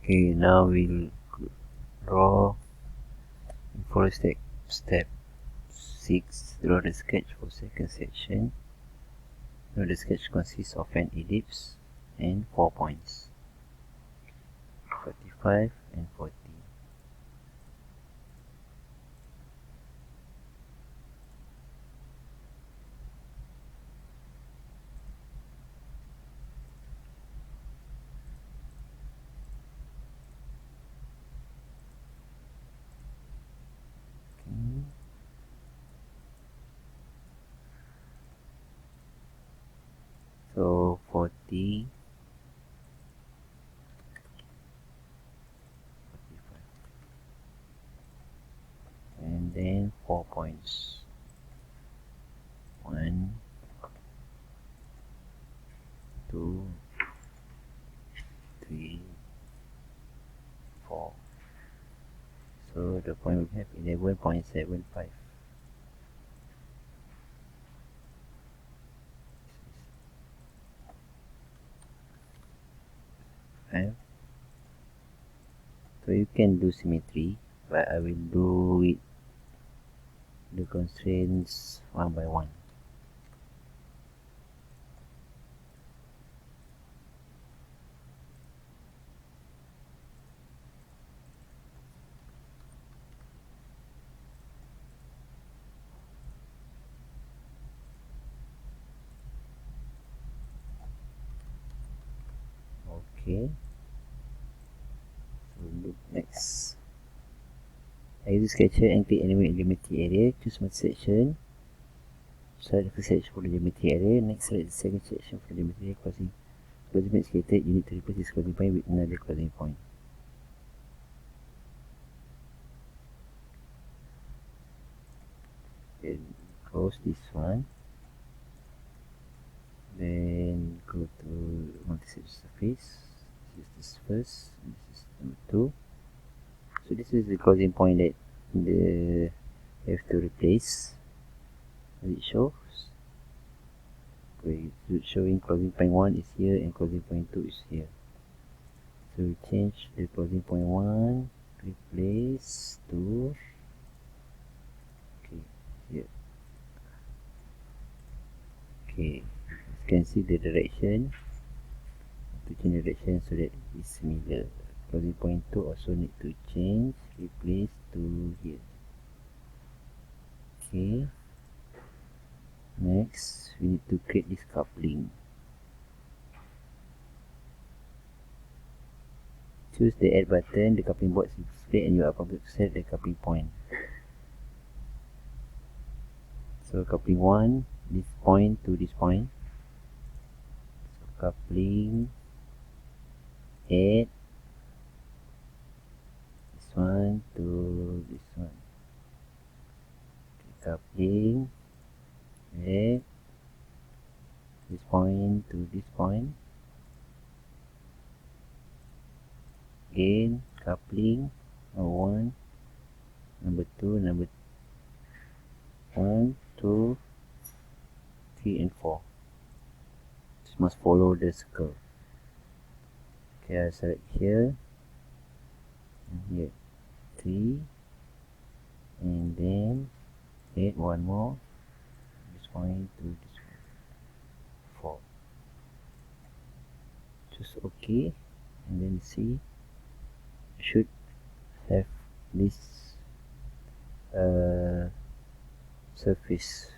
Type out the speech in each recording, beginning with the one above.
Okay, now we'll draw for step 6. Draw the sketch for second section. Now the sketch consists of an ellipse and 4 points, 45 and 40. Okay. So 40, 45, and then 4 points. 1, 2, 3, 4. So the point we have 11.75. So you can do symmetry, but I will do it the constraints one by one. Okay. So look next. I use sketcher and click anywhere in geometry area. Choose my section. Select the first section for the geometry area. Next, select the second section for the geometry area. Closing point created. You need to replace this closing point with another closing point. Then close this one. Then go to multi-section surface. This is this first. This is number 2. So this is the closing point that you have to replace. As it shows. It's showing closing point 1 is here and closing point 2 is here. So we change the closing point 1, replace to, okay, here. Okay, you can see the direction. To change the direction so that it's similar. Closing point 2 also need to change, replace to here. Okay. Next, we need to create this coupling. Choose the add button, the coupling box is displayed and you are prompted to set the coupling point. So coupling 1, this point to this point. So coupling, add this one to this one. Okay, coupling, add this point to this point. Again, coupling, number 1, number 2, number 1, 2, 3 and 4. This must follow the circle. Okay, I select here and here 3, and then add one more, this point to this one, 4. Choose OK, and then see, should have this surface.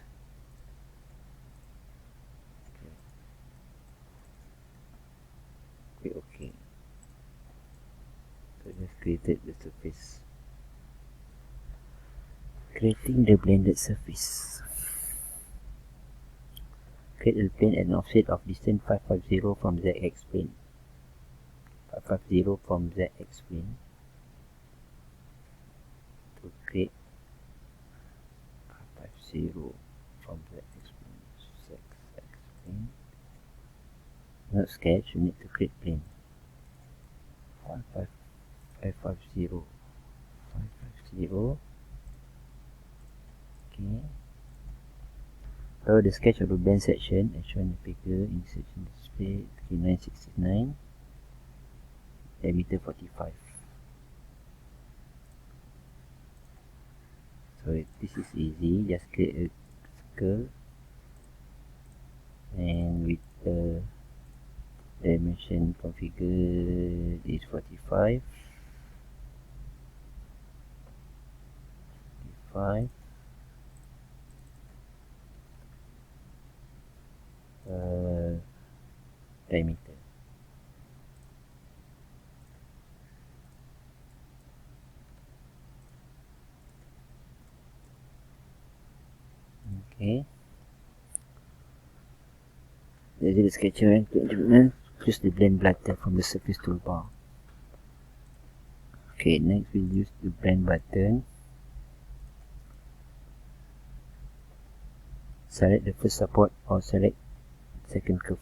Okay. So just created the surface. Creating the blended surface. Create a plane at an offset of distance 550 from the x plane. 550 from the x plane. To create 550 from the x plane. Not sketch, you need to create plane. 550. Okay. Draw the sketch of the blend section as shown in the figure in section display 3969. diameter 45. So this is easy, just create a circle and with the dimension configured is 45. 45 diameter. Okay. Let's do the sketcher and choose the blend button from the surface toolbar. Okay, next we'll use the blend button. Select the first support or select second curve.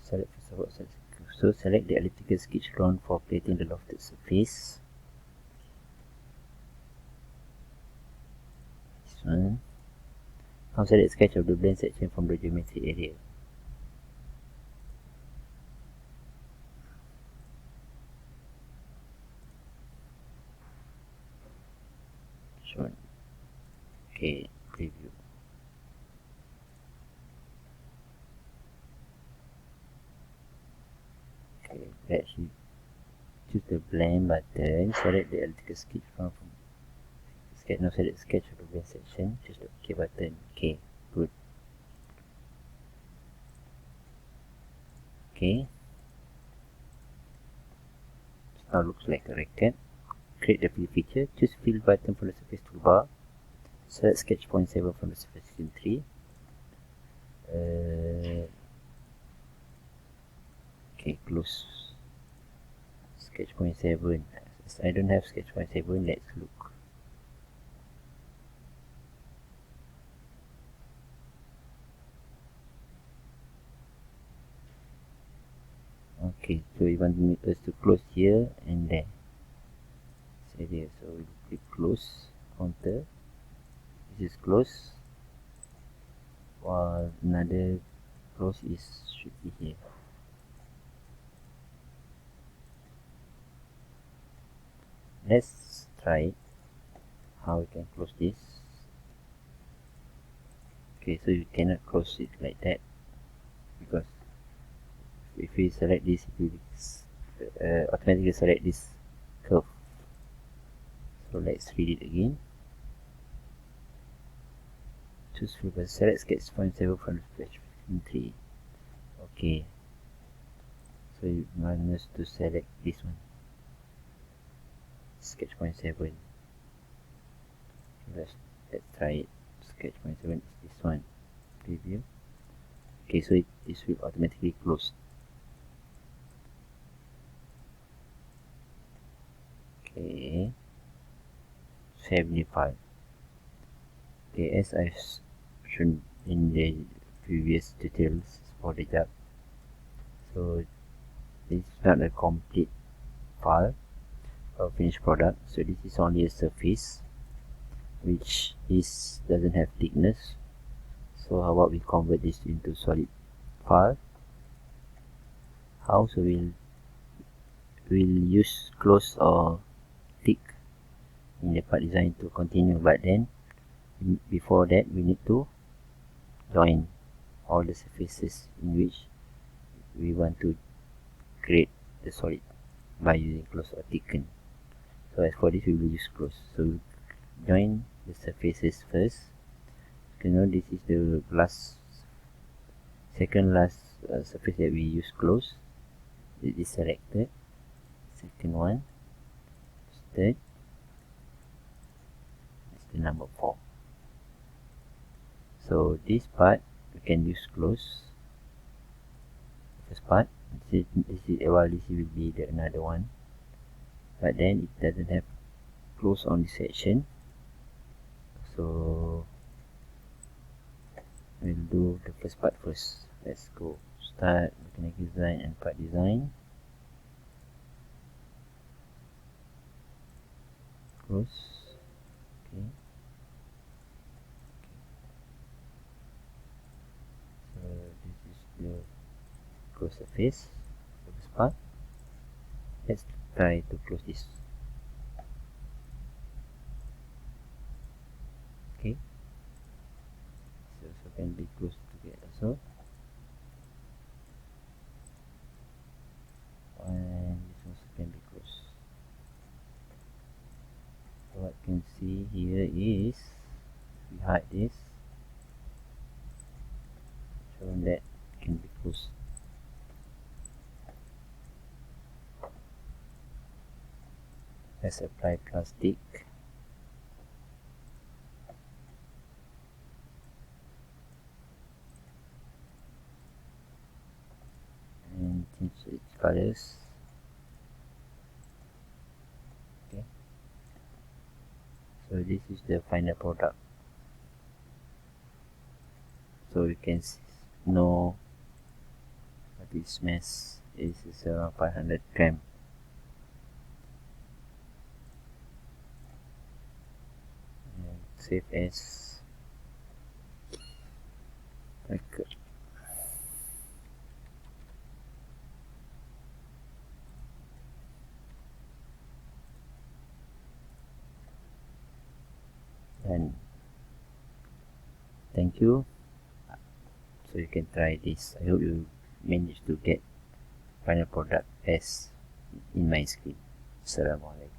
Select first support, select second curve. So select the elliptical sketch drawn for plating the lofted surface. This one. Now select sketch of the blend section from the geometry area. Shown. Okay, preview. Okay, let's choose the blend button. Select the elliptical sketch from sketch. Now select sketch of the blend section. Choose the OK button. Okay, good. Okay. Now looks like a Racquet. Create the fill feature. Choose fill button from the surface toolbar. Select sketch point 7 from the surface section 3. Okay, close sketch point 7. As I don't have sketch point 7, let's look. Okay, so we want us to close here and there. So we click close, counter. This is close, while another close should be here. Let's try how we can close this. Okay, so you cannot close it like that because if we select this, it will automatically select this curve. So let's read it again. Choose filter, select sketch point 7 from the sketch 3. Okay, so you want us to select this one, sketch point 7. Let's try it. Sketch point 7 is this one. Preview. Okay, so this will automatically close. Okay, 75. Okay, as I've shown in the previous tutorials for the job, so this is not a complete file or finished product. So this is only a surface which doesn't have thickness. So how about we convert this into solid file? How? So we'll use close or thick in the part design to continue, but then before that we need to join all the surfaces in which we want to create the solid by using close or thicken. So as for this, we will use close. So we'll join the surfaces first. You know, this is the second last surface that we use close. It is selected. Second one, third, it's the number 4. So this part we can use close. First part, this will be another one, but then it doesn't have close on this section. So we'll do the first part first. Let's go start mechanical design and part design. Close. Okay. So this is the close surface for this part. Let's try to close this. Okay, so also can be closed together. So and this also can be closed. So what you can see here is, if we hide this, showing that it can be closed. Let's apply plastic. And change its colors. Okay, so this is the final product. So you can know what this mess is. It's around 500 gram. And save as Racquet. And thank you. So you can try this. I hope you manage to get final product as in my screen. Assalamualaikum.